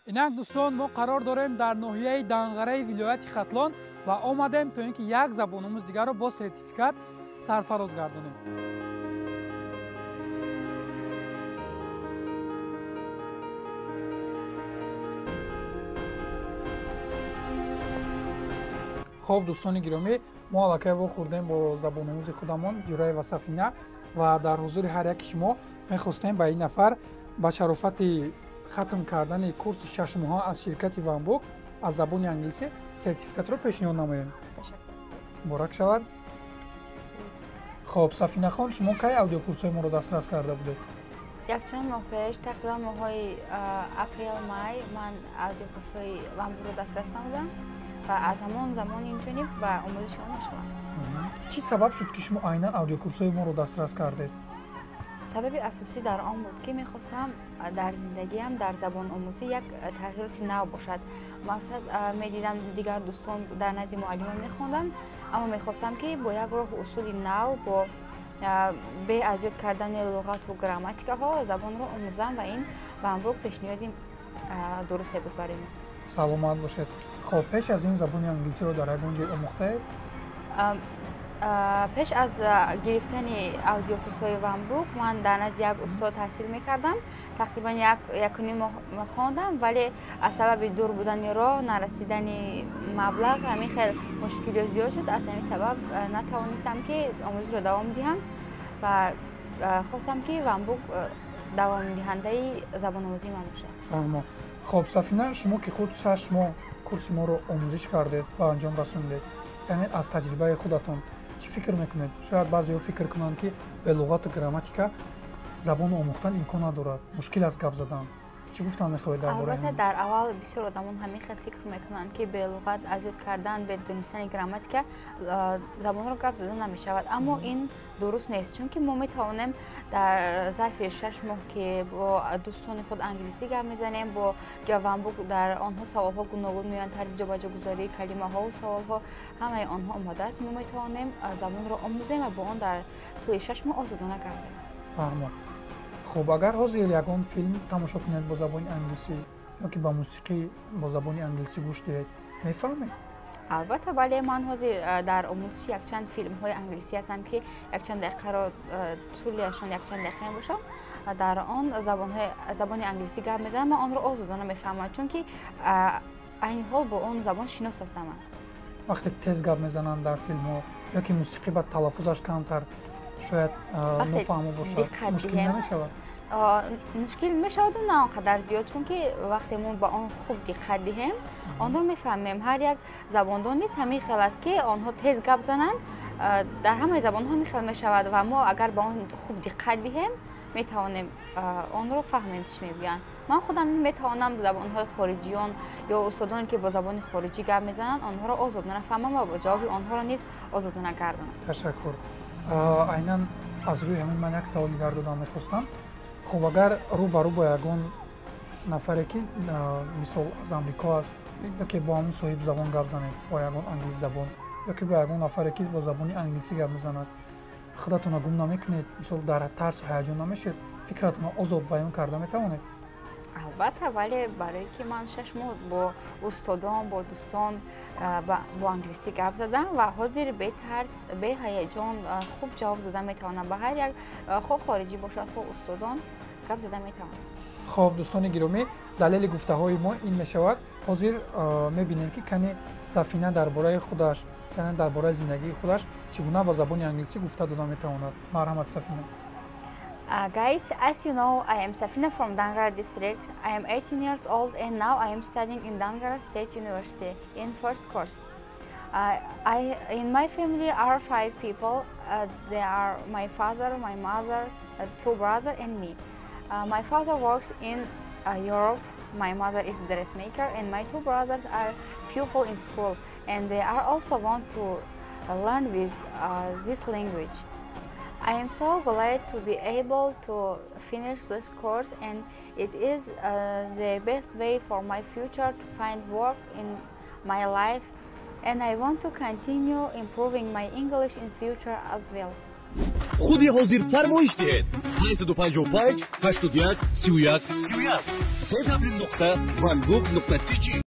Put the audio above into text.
Инак дӯстон, мо қарор дорем дар ноҳияи Данғараи вилояти Хатлон ва омадем то ин ки як забономӯз дигарро бо сертификат сарфароз гардонем. хоб дӯстони гиромӣ, мо аллакай вохӯрдем бо забономӯзи худамон Ҷурай ва Сафина ва дар ҳузури ҳар яки шумо мехостем ба ин нафар ба шарофати хатм кардани курси 6 моҳа аз ширкати Вамбук аз забони англисӣ сертификатро пешниҳод намоем. Муборак шавад. хоб Сафинахон, шумо кай аудиокурсҳои моро дастрас карда будед? Якчанд моҳ пеш, тақрибан моҳҳои апрел-май ман аудиокурсҳои Вамбукро дастрас намудам ва аз ҳамон замон интониб ба омӯзиш он нашудам. Чӣ сабаб шуд ки шумо айнан аудиокурсҳои моро дастрас кардед? сабаби асосӣ дар он буд ки мехостам дар зиндагиам дар забономӯзӣ як тағйироти нав бошад. Мақсад медидам дигар дӯстон дар назди муаллимон мехонданд, аммо мехостам ки бо як роҳу усули нав бо бе аз ёд кардани луғату грамматикаҳо забонро омӯзам ва ин Вамбук пешниҳоди дурусте буд барои ман. Саломат бошед. хоб пеш аз ин забони англисиро дар ягон ҷой омӯхтаед? пеш аз гирифтани аудиокурсҳои Вамбук ман дар назди як устод таҳсил мекардам. Тақрибан якуним моҳ хондам, вале аз сабаби дур будани роҳ, нарасидани маблағ ҳамин хел мушкилиёт зиёд шуд. Аз ҳамин сабаб натавонистам ки омӯзишро давом диҳам ва хостам ки Вамбук давомдиҳандаи забономӯзии ман бошад. фаҳмо. хоб Сафина, шумо ки худ 6 моҳ курси моро омӯзиш кардед, ба анҷом расондед, яъне аз таҷрибаи худатон чӣ фикр мекунед? Шояд баъзеҳо фикр кунанд ки бе луғату грамматика забон омӯхтан имкон надорад, мушкил аст гап задан. чӣ гуфтан мехоҳед дар бораи ин? Албатта дар аввал бисёр одамон ҳамин хел фикр мекунанд ки бе луғат аз ёд кардан, бе донистани грамматика забонро гап зада намешавад. Аммо ин дуруст нест, чунки мо метавонем дар зарфи 6 моҳ ки бо дӯстони худ англисӣ гап мезанем, бо Вамбук дар онҳо саволҳо гуногун меоянд, тарзи ҷобаҷогузории калимаҳову саволҳо ҳамаи онҳо омода аст. Мо метавонем забонро омӯзем ва бо он дар тӯли 6 моҳ озодона гап занем. фаҳмо. хуб, агар ҳозир ягон филм тамошо кунед бо забони англисӣ ёки ба мусиқӣ бо забони англисӣ гӯш диҳед, мефаҳмед? албатта бале, ман ҳозир дар омӯзиши якчанд филмҳои англисӣ ҳастам ки якчанд дақиқаро тӯлиашон якчанд дақиқа мебошад. дар он забони англисӣ гап мезанам, ман онро озодона мефаҳмам, чунки айни ҳол бо он забон шинос ҳастам. вақте тез гап мезананд дар филмҳо ёки мусиқӣ ба талаффузаш камтар шояд нофаҳмо бошад, мушкил намешавад? мушкил мешаваду на он қадар зиёд, чунки вақте мо ба он хуб диққат диҳем, онро мефаҳмем. ҳар як забондон низ ҳамин хел аст ки онҳо тез гап зананд, дар ҳамаи забонҳо ҳамин хел мешавад ва мо агар ба он хуб диққат диҳем метавонем онро фаҳмем чӣ мегӯянд. ман худам метавонам забонҳои хориҷиён ё устодоне ки бо забони хориҷӣ гап мезананд онҳоро озодона фаҳмам ва бо ҷавоби онҳоро низ озодона гардонам. ташаккур. айнан аз рӯи ҳамин ман як саволи дигар додам мехостам. хуб, агар рӯ ба рӯ ба ягон нафаре ки мисол аз амрико аст ёки бо ҳамон соҳиб забон гап занед бо ягон англис забон ёки бо ягон нафаре ки бо забони англисӣ гап мезанад, худатонро гум намекунед? Мисол дар тарсу ҳаяҷон намешед? фикратонро озод баён карда метавонед? албатта, вале барое ки ман 6 моҳ бо устодон, бо дӯстон бо англисӣ гап задам ва ҳозир бетарс, беҳаяҷон хуб ҷавоб дода метавонам. ба ҳар як хо хориҷӣ бошад, хо устодон гап зада метавонам. хоб дӯстони гиромӣ, далели гуфтаҳои мо ин мешавад. ҳозир мебинем ки кане Сафина дар бораи худаш, яъне дар бораи зиндагии худаш чӣ гуна ба забони англисӣ гуфта дода метавонад. марҳамат Сафина. Guys, as you know, I am Safina from Dangara district. I am 18 years old and now I am studying in Dangara State University in first course. In my family are 5 people. They are my father, my mother, 2 brothers and me. My father works in Europe. My mother is a dressmaker and my 2 brothers are pupil in school and they are also want to learn with this language. I am so glad to be able to finish this course and it is the best way for my future to find work in my life and I want to continue improving my English in future as well. خودی حاضر فرمایش دهید 555 81 31 31 www.vanbook.tg